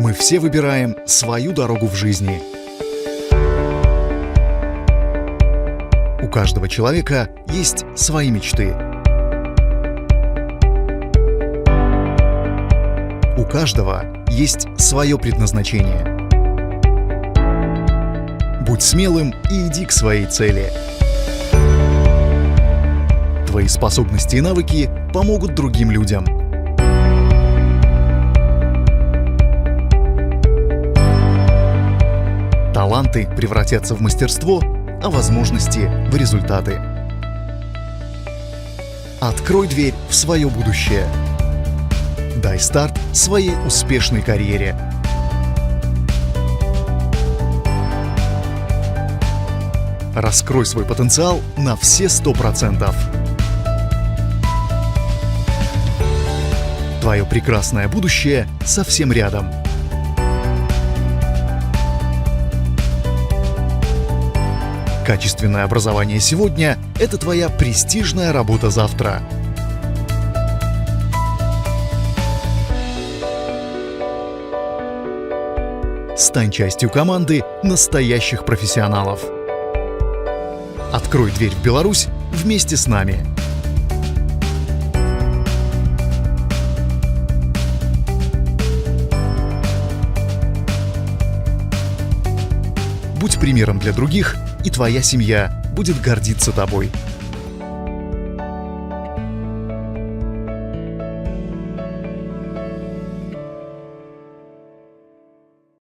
Мы все выбираем свою дорогу в жизни. У каждого человека есть свои мечты. У каждого есть свое предназначение. Будь смелым и иди к своей цели. Твои способности и навыки помогут другим людям. Таланты превратятся в мастерство, а возможности – в результаты. Открой дверь в свое будущее. Дай старт своей успешной карьере. Раскрой свой потенциал на все 100%. Твое прекрасное будущее совсем рядом. Качественное образование сегодня – это твоя престижная работа завтра. Стань частью команды настоящих профессионалов. Открой дверь в Беларусь вместе с нами. Будь примером для других, и твоя семья будет гордиться тобой.